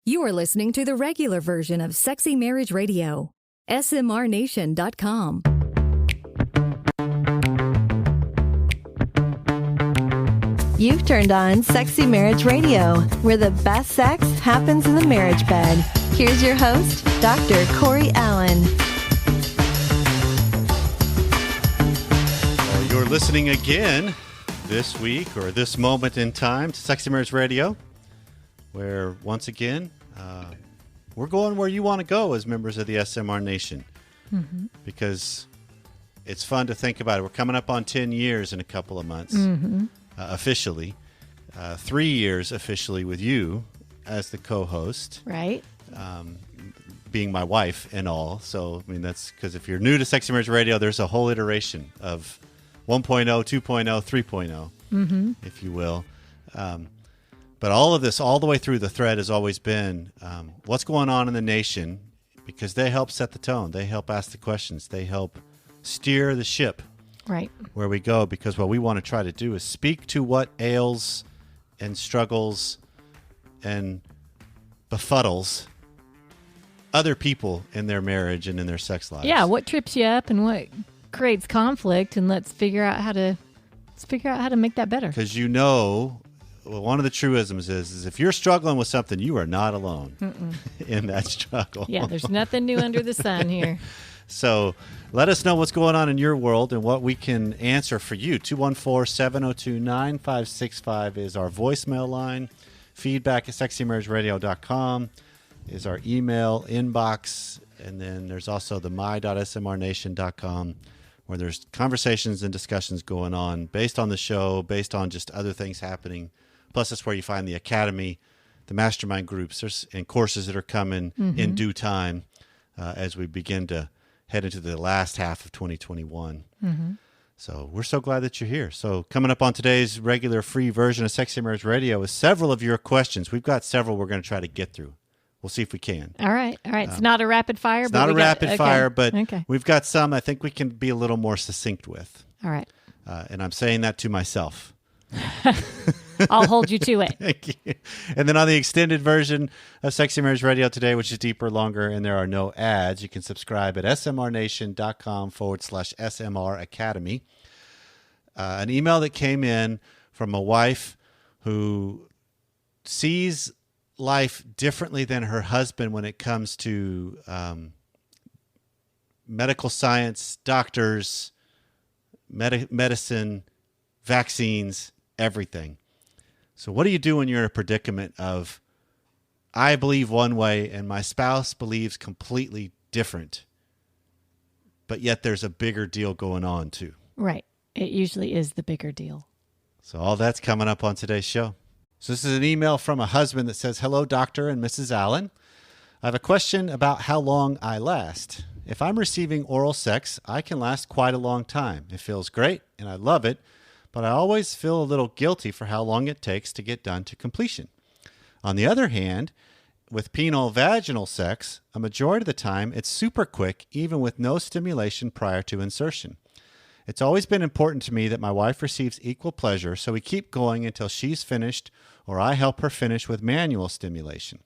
You are listening to the regular version of Sexy Marriage Radio. smrnation.com. You've turned on Sexy Marriage Radio, where the best sex happens in the marriage bed. Here's your host, Dr. Corey Allen. Well, you're listening again this week or this moment in time to Sexy Marriage Radio, where once again, we're going where you want to go as members of the SMR Nation, because it's fun to think about it. We're coming up on 10 years in a couple of months, officially, 3 years officially with you as the co-host. Right. Being my wife and all. So, I mean, that's because if you're new to Sexy Marriage Radio, there's a whole iteration of 1.0, 2.0, 3.0, if you will. But all of this, all the way through the thread, has always been what's going on in the nation, because they help set the tone. They help ask the questions. They help steer the ship where we go, because what we want to try to do is speak to what ails and struggles and befuddles other people in their marriage and in their sex lives. Yeah, what trips you up and what creates conflict, and let's figure out how to make that better. Because one of the truisms is if you're struggling with something, you are not alone in that struggle. Yeah, there's nothing new under the sun here. So let us know what's going on in your world and what we can answer for you. 214-702-9565 is our voicemail line. Feedback at sexymarriageradio.com is our email inbox. And then there's also the my.smrnation.com, where there's conversations and discussions going on based on the show, based on just other things happening. Plus, that's where you find the academy, the mastermind groups, and courses that are coming in due time as we begin to head into the last half of 2021. So we're so glad that you're here. So coming up on today's regular free version of Sexy Marriage Radio is several of your questions. We've got several we're going to try to get through. We'll see if we can. All right. It's not a rapid fire. It's not a rapid fire, but we've got some I think we can be a little more succinct with. All right. And I'm saying that to myself. I'll hold you to it. Thank you. And then on the extended version of Sexy Marriage Radio today, which is deeper, longer, and there are no ads, you can subscribe at smrnation.com/SMR Academy. An email that came in from a wife who sees life differently than her husband when it comes to medical science, doctors, medicine, vaccines, everything. So what do you do when you're in a predicament of, I believe one way and my spouse believes completely different, but yet there's a bigger deal going on too? Right. It usually is the bigger deal. So all that's coming up on today's show. So this is an email from a husband that says, "Hello, Dr. and Mrs. Allen. I have a question about how long I last. If I'm receiving oral sex, I can last quite a long time. It feels great and I love it, but I always feel a little guilty for how long it takes to get done to completion. On the other hand, with penile vaginal sex, a majority of the time it's super quick, even with no stimulation prior to insertion. It's always been important to me that my wife receives equal pleasure, so we keep going until she's finished or I help her finish with manual stimulation.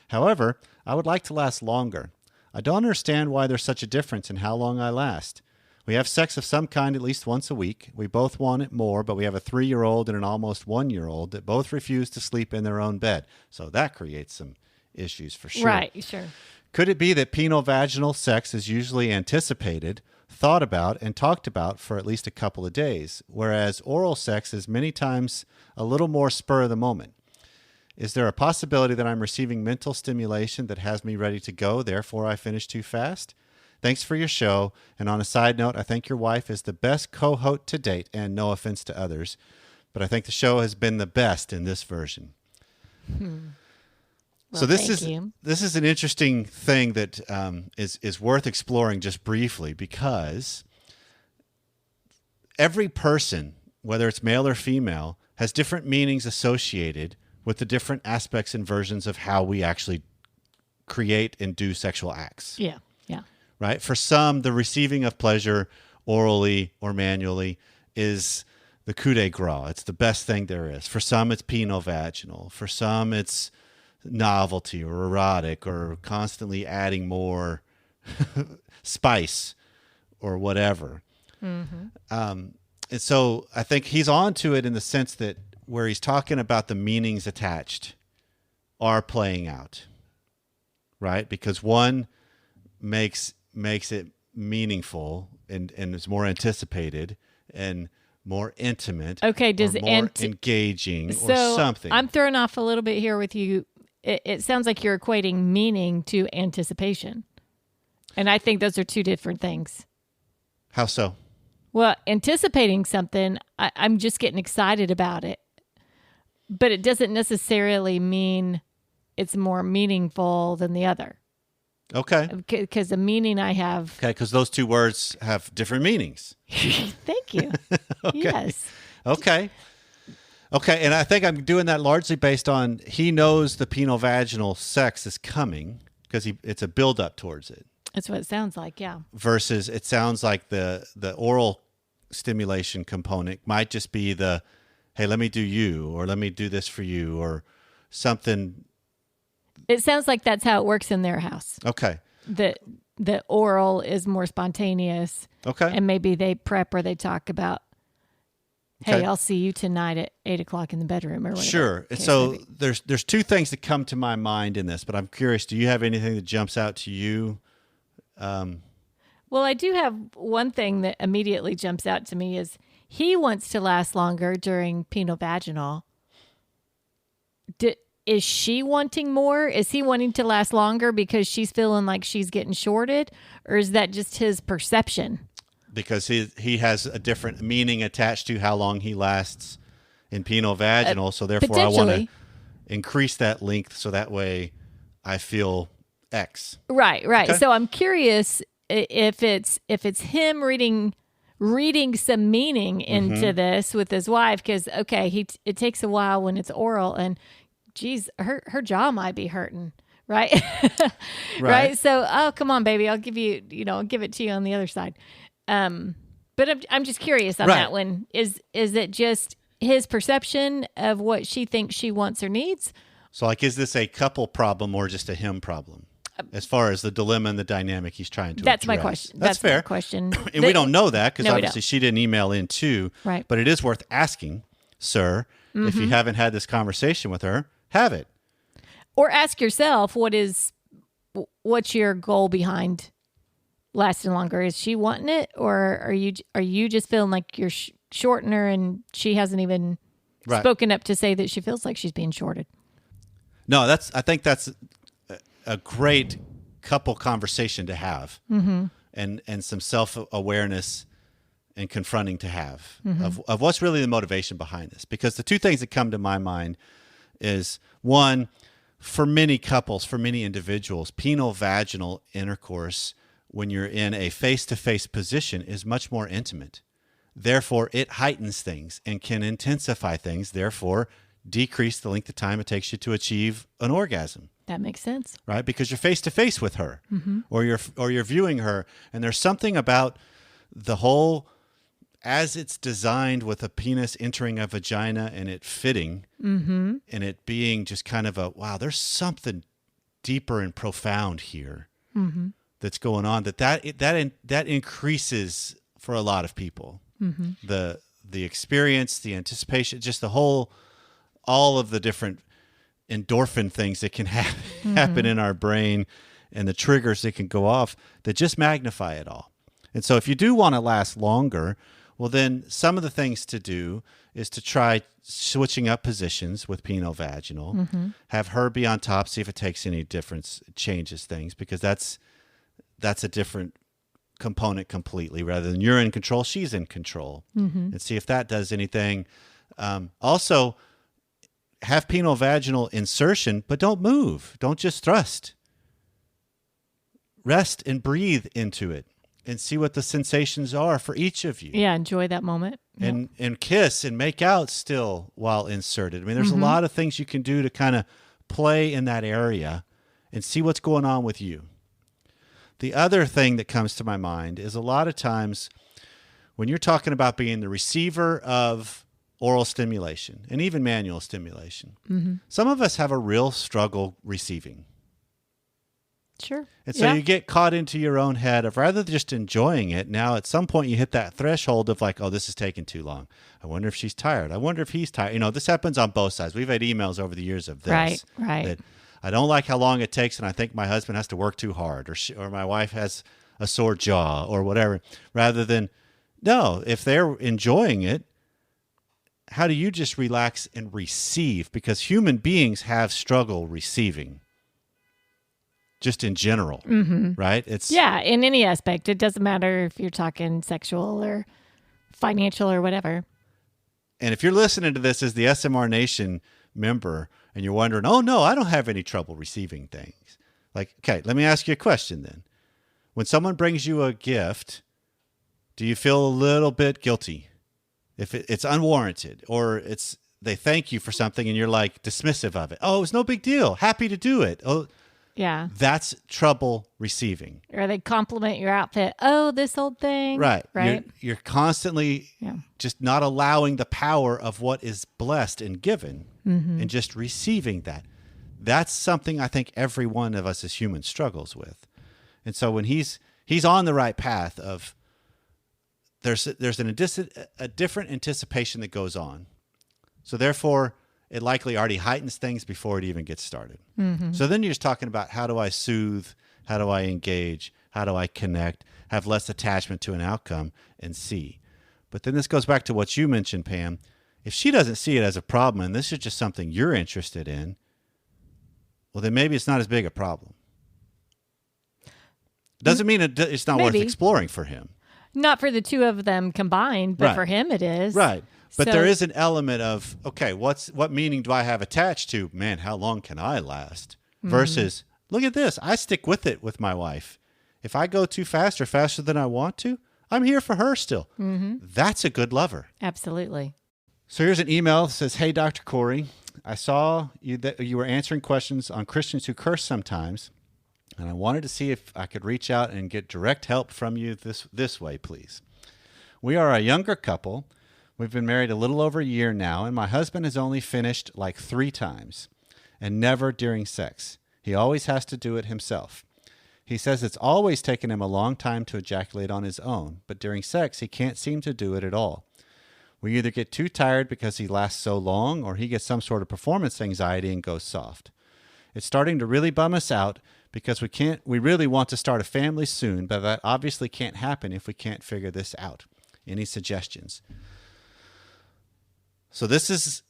However, I would like to last longer. I don't understand why there's such a difference in how long I last. We have sex of some kind at least once a week. We both want it more, but we have a 3-year-old and an almost 1-year-old that both refuse to sleep in their own bed. So that creates some issues for sure. Right, sure. Could it be that penile vaginal sex is usually anticipated, thought about, and talked about for at least a couple of days, whereas oral sex is many times a little more spur of the moment? Is there a possibility that I'm receiving mental stimulation that has me ready to go, therefore I finish too fast? Thanks for your show. And on a side note, I think your wife is the best co-host to date, and no offense to others, but I think the show has been the best in this version." Well, so this is an interesting thing that is worth exploring just briefly, because every person, whether it's male or female, has different meanings associated with the different aspects and versions of how we actually create and do sexual acts. Yeah. Right? For some, the receiving of pleasure orally or manually is the coup de grace. It's the best thing there is. For some, it's penile vaginal. For some, it's novelty or erotic or constantly adding more spice or whatever. And so I think he's on to it in the sense that where he's talking about the meanings attached are playing out, right? Because one makes it meaningful and is more anticipated and more intimate. Okay, does or more engaging so or something? I'm throwing off a little bit here with you. It sounds like you're equating meaning to anticipation. And I think those are two different things. How so? Well, anticipating something, I'm just getting excited about it. But it doesn't necessarily mean it's more meaningful than the other. Okay. Because the meaning I have... Okay, because those two words have different meanings. Thank you. Okay. Yes. Okay. Okay, and I think I'm doing that largely based on he knows the penile-vaginal sex is coming because it's a build-up towards it. That's what it sounds like, yeah. Versus it sounds like the oral stimulation component might just be the, hey, let me do you, or let me do this for you, or something. It sounds like that's how it works in their house. Okay. The oral is more spontaneous. Okay. And maybe they prep or they talk about, hey, Okay. I'll see you tonight at 8:00 in the bedroom or whatever. Sure. the case So may be. there's two things that come to my mind in this, but I'm curious, do you have anything that jumps out to you? Well, I do have one thing that immediately jumps out to me is he wants to last longer during penile-vaginal. Is she wanting more? Is he wanting to last longer because she's feeling like she's getting shorted? Or is that just his perception? Because he has a different meaning attached to how long he lasts in penile-vaginal, so therefore I want to potentially. increase that length so that way I feel X. Right. Okay. So I'm curious if it's him reading some meaning into this with his wife, because it takes a while when it's oral, and geez, her jaw might be hurting, right? Right. So, oh, come on, baby, I'll give you, I'll give it to you on the other side. But I'm just curious on that one. Is it just his perception of what she thinks she wants or needs? So, like, is this a couple problem or just a him problem? As far as the dilemma and the dynamic he's trying to That's address. my question. That's fair. My question. And we don't know that because No, we obviously don't. she didn't email in too. Right. But it is worth asking, sir, if you haven't had this conversation with her, have it. Or ask yourself, what's your goal behind lasting longer? Is she wanting it, or are you just feeling like you're shorting her and she hasn't even spoken up to say that she feels like she's being shorted? No, I think that's a great couple conversation to have, and some self-awareness and confronting to have of what's really the motivation behind this. Because the two things that come to my mind is, one, for many couples, for many individuals, penile-vaginal intercourse when you're in a face-to-face position is much more intimate. Therefore, it heightens things and can intensify things, therefore decrease the length of time it takes you to achieve an orgasm. That makes sense. Right? Because you're face to face with her, or you're viewing her, and there's something about the whole, as it's designed with a penis entering a vagina and it fitting, and it being just kind of a wow. There's something deeper and profound here that's going on. That increases for a lot of people. The experience, the anticipation, just the whole, all of the different endorphin things that can happen in our brain and the triggers that can go off that just magnify it all. And so if you do want to last longer, well, then some of the things to do is to try switching up positions with penile-vaginal, have her be on top, see if it takes any difference, changes things, because that's a different component completely. Rather than you're in control, she's in control, and see if that does anything. Also, have penile-vaginal insertion, but don't move. Don't just thrust. Rest and breathe into it and see what the sensations are for each of you. Yeah, enjoy that moment. And kiss and make out still while inserted. I mean, there's a lot of things you can do to kind of play in that area and see what's going on with you. The other thing that comes to my mind is a lot of times when you're talking about being the receiver of oral stimulation and even manual stimulation. Some of us have a real struggle receiving. Sure. And so Yeah. you get caught into your own head of rather than just enjoying it, now at some point you hit that threshold of like, oh, this is taking too long. I wonder if she's tired. I wonder if he's tired. You know, this happens on both sides. We've had emails over the years of this. Right. That I don't like how long it takes, and I think my husband has to work too hard, or my wife has a sore jaw or whatever, rather than, no, if they're enjoying it, how do you just relax and receive? Because human beings have struggle receiving. Just in general, right? It's Yeah, in any aspect. It doesn't matter if you're talking sexual or financial or whatever. And if you're listening to this as the SMR Nation member and you're wondering, oh no, I don't have any trouble receiving things. Like, okay, let me ask you a question then. When someone brings you a gift, do you feel a little bit guilty if it's unwarranted, or they thank you for something and you're like dismissive of it? Oh, it's no big deal. Happy to do it. Oh, Yeah. that's trouble receiving. Or they compliment your outfit. Oh, this old thing. Right. Right. You're constantly just not allowing the power of what is blessed and given and just receiving that. That's something I think every one of us as humans struggles with. And so when he's on the right path of there's a different anticipation that goes on. So therefore, it likely already heightens things before it even gets started. So then you're just talking about how do I soothe, how do I engage, how do I connect, have less attachment to an outcome, and see. But then this goes back to what you mentioned, Pam. If she doesn't see it as a problem and this is just something you're interested in, well, then maybe it's not as big a problem. Doesn't mean it's not worth Maybe. exploring for him. Not for the two of them combined, but Right. for him it is. Right. But So- there is an element of, okay, what meaning do I have attached to, man, how long can I last? Versus, look at this. I stick with it with my wife. If I go too fast or faster than I want to, I'm here for her still. That's a good lover. Absolutely. So here's an email that says, hey, Dr. Corey, I saw that you were answering questions on Christians who curse sometimes, and I wanted to see if I could reach out and get direct help from you this way, please. We are a younger couple. We've been married a little over a year now, and my husband has only finished like 3 times, and never during sex. He always has to do it himself. He says it's always taken him a long time to ejaculate on his own, but during sex, he can't seem to do it at all. We either get too tired because he lasts so long, or he gets some sort of performance anxiety and goes soft. It's starting to really bum us out because we really want to start a family soon, but that obviously can't happen if we can't figure this out. Any suggestions? So this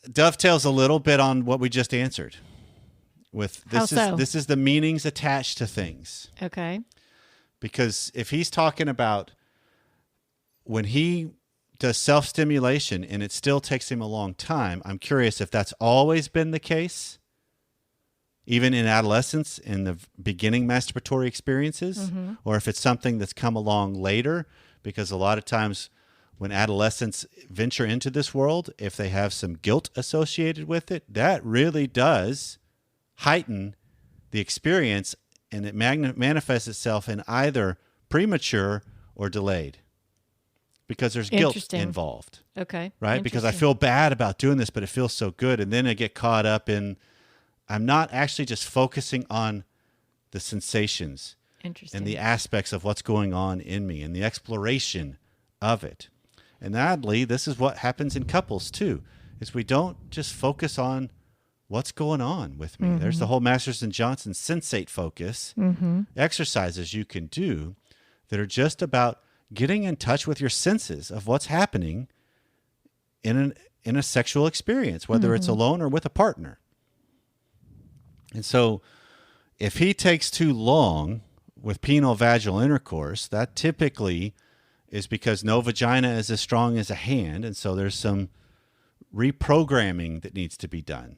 dovetails a little bit on what we just answered. This is the meanings attached to things. Okay. Because if he's talking about when he does self-stimulation and it still takes him a long time, I'm curious if that's always been the case, even in adolescence, in the beginning masturbatory experiences, or if it's something that's come along later, because a lot of times when adolescents venture into this world, if they have some guilt associated with it, that really does heighten the experience, and it manifests itself in either premature or delayed because there's guilt Interesting. involved, Okay. right? Because I Interesting. feel bad about doing this, but it feels so good. And then I get caught up in, I'm not actually just focusing on the sensations Interesting. and the aspects of what's going on in me and the exploration of it. And oddly, this is what happens in couples too, is we don't just focus on what's going on with me. There's the whole Masters and Johnson sensate focus exercises you can do that are just about getting in touch with your senses of what's happening in a sexual experience, whether it's alone or with a partner. And so if he takes too long with penile vaginal intercourse, that typically is because no vagina is as strong as a hand. And so there's some reprogramming that needs to be done.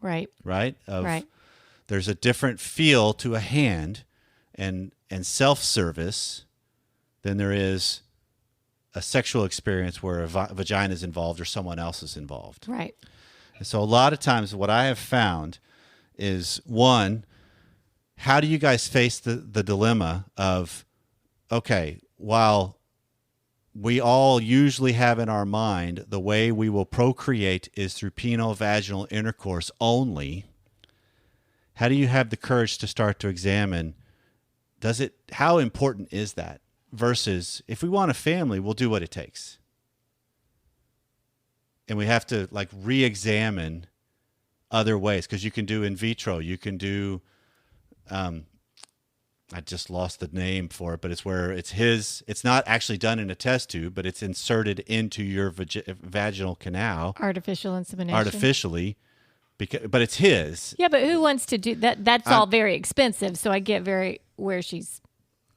Right. Right? Right. There's a different feel to a hand and self-service than there is a sexual experience where a vagina is involved or someone else is involved. Right. And so a lot of times what I have found is, one, how do you guys face the dilemma of, okay, while we all usually have in our mind the way we will procreate is through penile-vaginal intercourse only. How do you have the courage to start to examine, how important is that? Versus, if we want a family, we'll do what it takes. And we have to like re-examine other ways, because you can do in vitro, you can do, I just lost the name for it, but it's where it's not actually done in a test tube, but it's inserted into your vaginal canal. Artificial insemination. Artificially, but it's his. Yeah, but who wants to do that? That's all very expensive. So I get where she's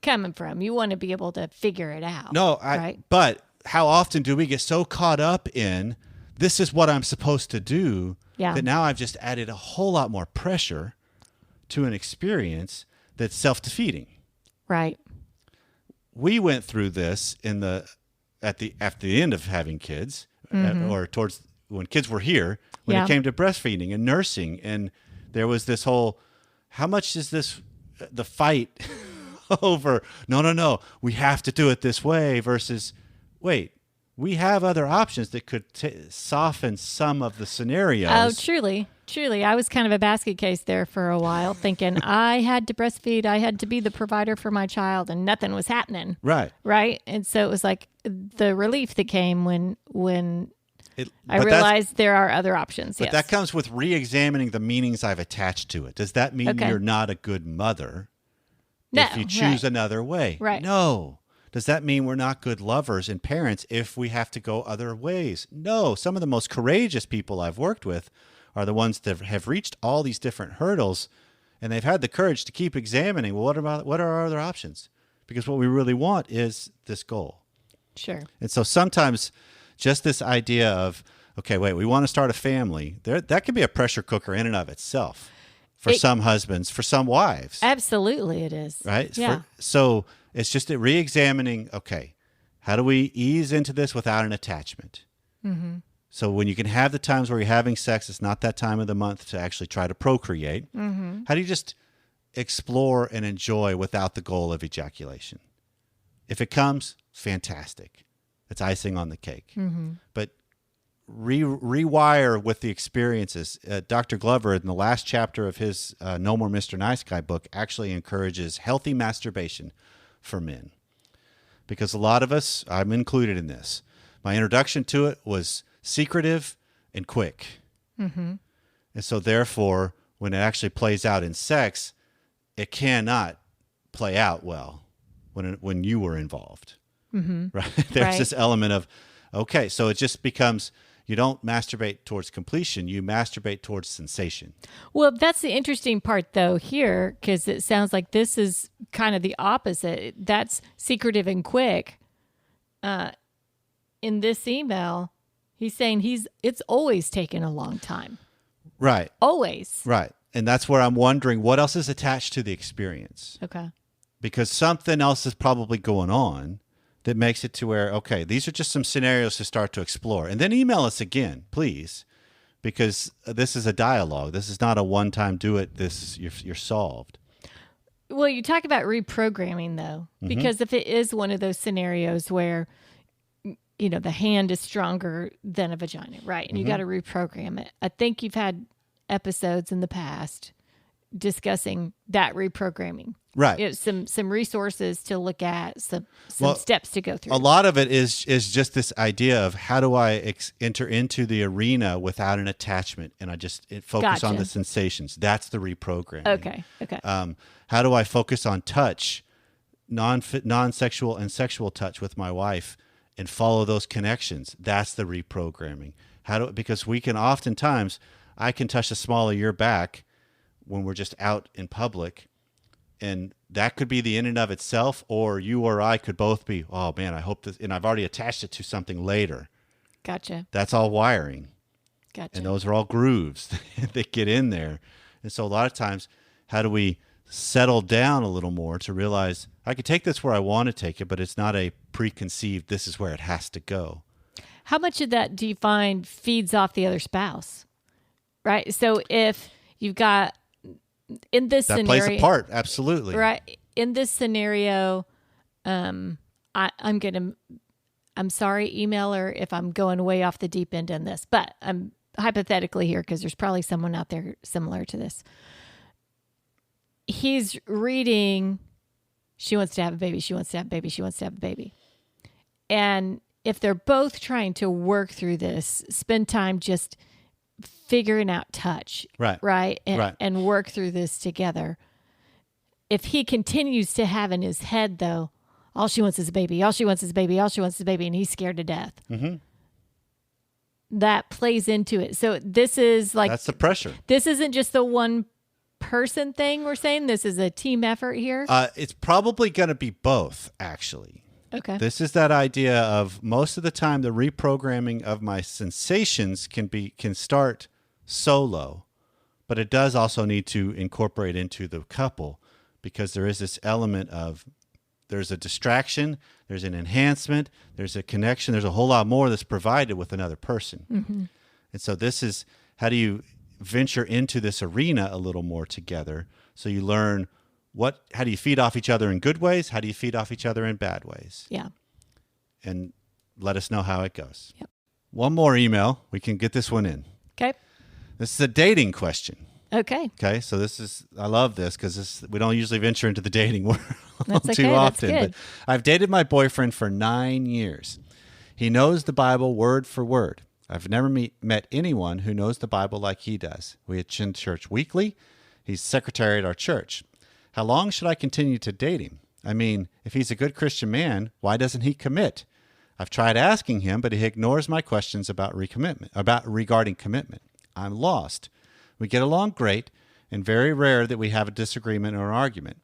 coming from. You want to be able to figure it out. No, right? But how often do we get so caught up in, this is what I'm supposed to do, that now I've just added a whole lot more pressure to an experience that's self-defeating. Right. We went through this at the end of having kids, or towards when kids were here, when it came to breastfeeding and nursing, and there was this whole, how much is this the fight over? No, we have to do it this way. Versus, wait, we have other options that could soften some of the scenarios. Oh, truly. I was kind of a basket case there for a while, thinking I had to breastfeed, I had to be the provider for my child, and nothing was happening. Right. And so it was like the relief that came when I realized there are other options. But that comes with re-examining the meanings I've attached to it. Does that mean you're not a good mother if you choose another way? Right. No. Does that mean we're not good lovers and parents if we have to go other ways? No. Some of the most courageous people I've worked with are the ones that have reached all these different hurdles, and they've had the courage to keep examining, well, what are our other options? Because what we really want is this goal. Sure. And so sometimes just this idea of, okay, wait, we want to start a family, that can be a pressure cooker in and of itself for some husbands, for some wives. Absolutely it is. Right? Yeah. So it's just re-examining, okay, how do we ease into this without an attachment? Mm-hmm. So when you can have the times where you're having sex, it's not that time of the month to actually try to procreate. Mm-hmm. How do you just explore and enjoy without the goal of ejaculation? If it comes, fantastic. It's icing on the cake. Mm-hmm. But rewire with the experiences. Dr. Glover, in the last chapter of his No More Mr. Nice Guy book, actually encourages healthy masturbation for men. Because a lot of us, I'm included in this, my introduction to it was secretive and quick. Mm-hmm. And so therefore, when it actually plays out in sex, it cannot play out well when you were involved. Mm-hmm. Right? There's this element of, okay, so it just becomes, you don't masturbate towards completion, you masturbate towards sensation. Well, that's the interesting part, though, here, because it sounds like this is kind of the opposite. That's secretive and quick. In this email, he's saying it's always taken a long time. Right. Always. Right. And that's where I'm wondering what else is attached to the experience. Okay. Because something else is probably going on that makes it to where, okay, these are just some scenarios to start to explore. And then email us again, please, because this is a dialogue. This is not a one-time do it, you're solved. Well, you talk about reprogramming, though, because if it is one of those scenarios where, the hand is stronger than a vagina, right? And you got to reprogram it. I think you've had episodes in the past discussing that reprogramming. Right. Some resources to look at, some steps to go through. A lot of it is just this idea of how do I enter into the arena without an attachment, and I just focus on the sensations. That's the reprogramming. Okay. How do I focus on touch, non-sexual and sexual touch with my wife, and follow those connections? That's the reprogramming. Because we can oftentimes, I can touch the small of your back when we're just out in public, and that could be the in and of itself, or you or I could both be, oh man, I hope this, and I've already attached it to something later. Gotcha. That's all wiring. Gotcha. And those are all grooves that get in there. And so a lot of times, how do we settle down a little more to realize I could take this where I want to take it, but it's not a preconceived, this is where it has to go. How much of that do you find feeds off the other spouse? Right? So if you've got, in this scenario, that plays a part, absolutely. Right. In this scenario, I'm gonna I'm sorry, email her if I'm going way off the deep end in this, but I'm hypothetically here because there's probably someone out there similar to this. He's reading, she wants to have a baby, she wants to have a baby, she wants to have a baby. And if they're both trying to work through this, spend time just figuring out touch, right? And work through this together. If he continues to have in his head, though, all she wants is a baby, all she wants is a baby, all she wants is a baby, and he's scared to death. Mm-hmm. That plays into it. So this is like... That's the pressure. This isn't just the one person thing we're saying. This is a team effort here. It's probably going to be both, actually. Okay. This is that idea of most of the time the reprogramming of my sensations can start solo, but it does also need to incorporate into the couple because there is this element of there's a distraction, there's an enhancement, there's a connection, there's a whole lot more that's provided with another person. Mm-hmm. And so this is how do you venture into this arena a little more together so you learn how do you feed off each other in good ways? How do you feed off each other in bad ways? Yeah. And let us know how it goes. Yep. One more email. We can get this one in. Okay. This is a dating question. Okay. Okay. So I love this because we don't usually venture into the dating world too often. That's good. But I've dated my boyfriend for 9 years. He knows the Bible word for word. I've never met anyone who knows the Bible like he does. We attend church weekly. He's secretary at our church. How long should I continue to date him? I mean, if he's a good Christian man, why doesn't he commit? I've tried asking him, but he ignores my questions regarding commitment. I'm lost. We get along great, and very rare that we have a disagreement or an argument.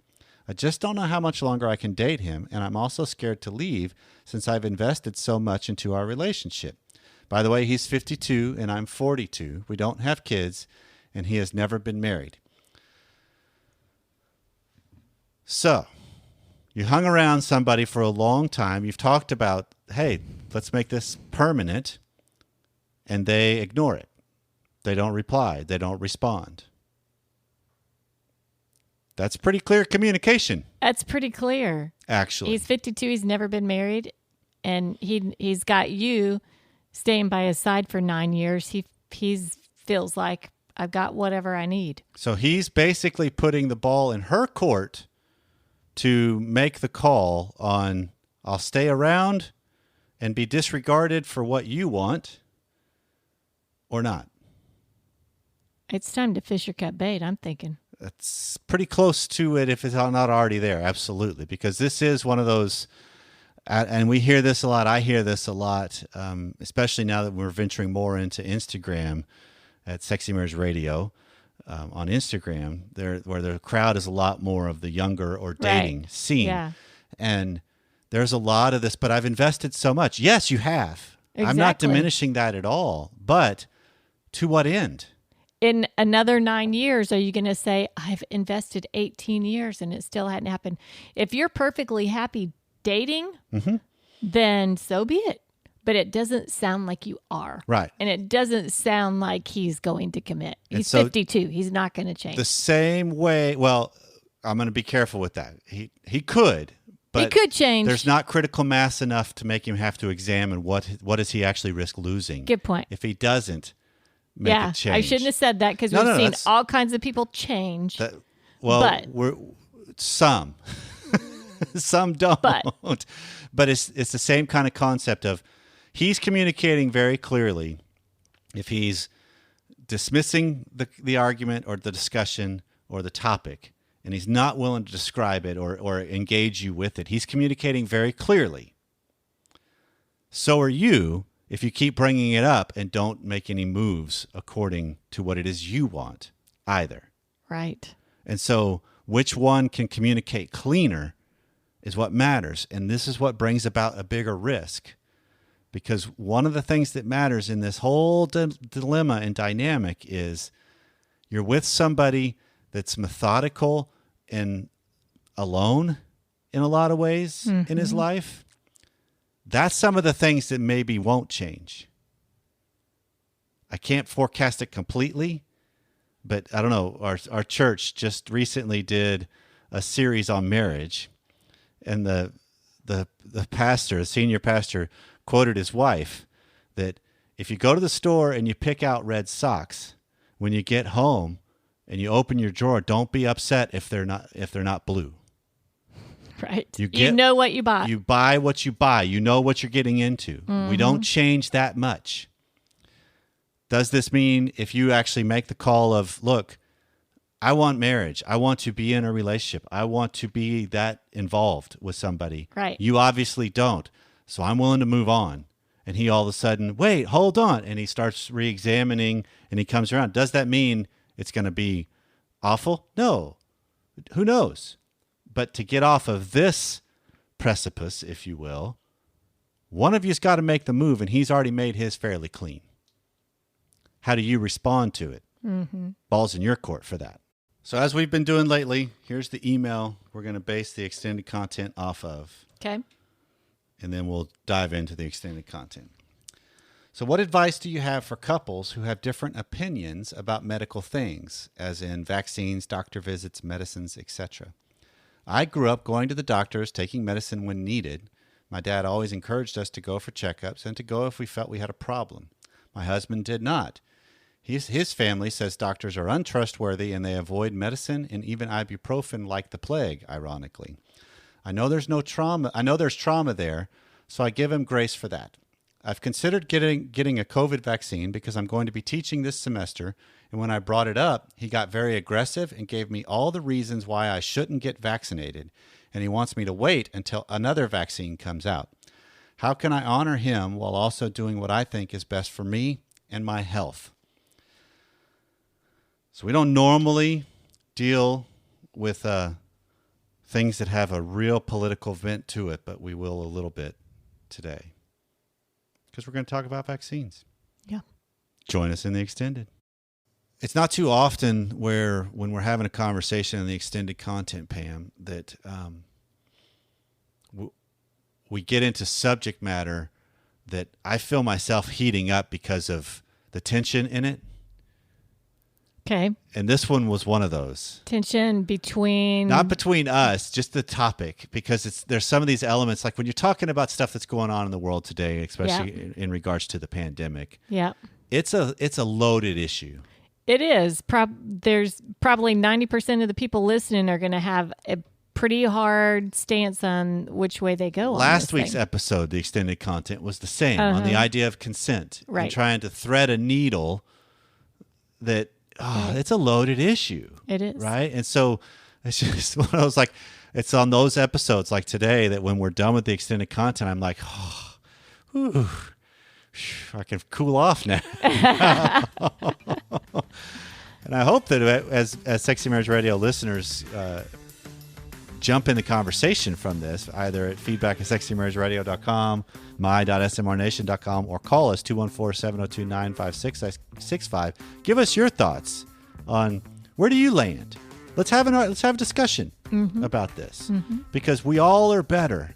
I just don't know how much longer I can date him, and I'm also scared to leave since I've invested so much into our relationship. By the way, he's 52 and I'm 42. We don't have kids, and he has never been married. So, you hung around somebody for a long time. You've talked about, hey, let's make this permanent, and they ignore it. They don't reply. They don't respond. That's pretty clear communication. That's pretty clear. Actually. He's 52. He's never been married, and he's got you staying by his side for 9 years. He feels like I've got whatever I need. So he's basically putting the ball in her court to make the call on I'll stay around and be disregarded for what you want or not. It's time to fish or cut bait, I'm thinking. That's pretty close to it if it's not already there. Absolutely. Because this is one of those, and we hear this a lot. I hear this a lot, especially now that we're venturing more into Instagram at Sexy Marriage Radio. On Instagram, where the crowd is a lot more of the younger or dating scene. Yeah. And there's a lot of this, but I've invested so much. Yes, you have. Exactly. I'm not diminishing that at all. But to what end? In another 9 years, are you going to say, I've invested 18 years and it still hadn't happened? If you're perfectly happy dating, then so be it. But it doesn't sound like you are. Right. And it doesn't sound like he's going to commit. He's 52. He's not going to change. The same way, well, I'm going to be careful with that. He could. But he could change. There's not critical mass enough to make him have to examine what does he actually risk losing. Good point. If he doesn't make a change. I shouldn't have said that because we've seen all kinds of people change. Some. Some don't. But it's the same kind of concept of he's communicating very clearly if he's dismissing the argument or the discussion or the topic, and he's not willing to describe it or engage you with it. He's communicating very clearly. So are you if you keep bringing it up and don't make any moves according to what it is you want either. Right. And so which one can communicate cleaner is what matters. And this is what brings about a bigger risk. Because one of the things that matters in this whole dilemma and dynamic is you're with somebody that's methodical and alone in a lot of ways in his life. That's some of the things that maybe won't change. I can't forecast it completely, but I don't know. Our church just recently did a series on marriage, and the pastor, the senior pastor, quoted his wife that if you go to the store and you pick out red socks, when you get home and you open your drawer, don't be upset if they're not blue. Right. You know what you buy. You buy what you buy. You know what you're getting into. We don't change that much. Does this mean if you actually make the call of, look, I want marriage. I want to be in a relationship. I want to be that involved with somebody. Right. You obviously don't. So I'm willing to move on. And he all of a sudden, wait, hold on. And he starts re-examining and he comes around. Does that mean it's going to be awful? No. Who knows? But to get off of this precipice, if you will, one of you's got to make the move, and he's already made his fairly clean. How do you respond to it? Ball's in your court for that. So as we've been doing lately, here's the email we're going to base the extended content off of. Okay. And then we'll dive into the extended content. So what advice do you have for couples who have different opinions about medical things, as in vaccines, doctor visits, medicines, etc.? I grew up going to the doctors, taking medicine when needed. My dad always encouraged us to go for checkups and to go if we felt we had a problem. My husband did not. His family says doctors are untrustworthy and they avoid medicine and even ibuprofen like the plague, ironically. I know there's trauma there, so I give him grace for that. I've considered getting a COVID vaccine because I'm going to be teaching this semester, and when I brought it up, he got very aggressive and gave me all the reasons why I shouldn't get vaccinated, and he wants me to wait until another vaccine comes out. How can I honor him while also doing what I think is best for me and my health? So we don't normally deal with things that have a real political vent to it, but we will a little bit today because we're going to talk about vaccines. Yeah. Join us in the extended. It's not too often when we're having a conversation in the extended content, Pam, that we get into subject matter that I feel myself heating up because of the tension in it. Okay. And this one was one of those. Tension between... Not between us, just the topic, because there's some of these elements, like when you're talking about stuff that's going on in the world today, especially in regards to the pandemic. Yeah. It's a loaded issue. It is. There's probably 90% of the people listening are going to have a pretty hard stance on which way they go. Last week's episode, the extended content, was the same on the idea of consent. Right. And trying to thread a needle that... it's a loaded issue. It is. Right? And so it's just one of those, like, it's on those episodes like today that when we're done with the extended content, I'm like, I can cool off now. And I hope that as Sexy Marriage Radio listeners jump in the conversation from this, either at feedback@sexymarriageradio.com, my.smrnation.com, or call us 214-702-95665. Give us your thoughts on where do you land. Let's have a discussion about this, because we all are better,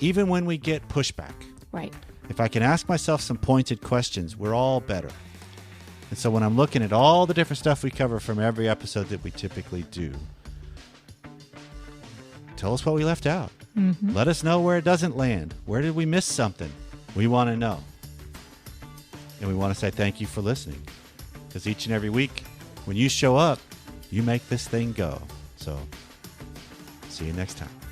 even when we get pushback. Right. If I can ask myself some pointed questions, we're all better. And so when I'm looking at all the different stuff we cover from every episode that we typically do, tell us what we left out. Let us know where it doesn't land. Where did we miss something? We want to know. And we want to say thank you for listening. Because each and every week, when you show up, you make this thing go. So, see you next time.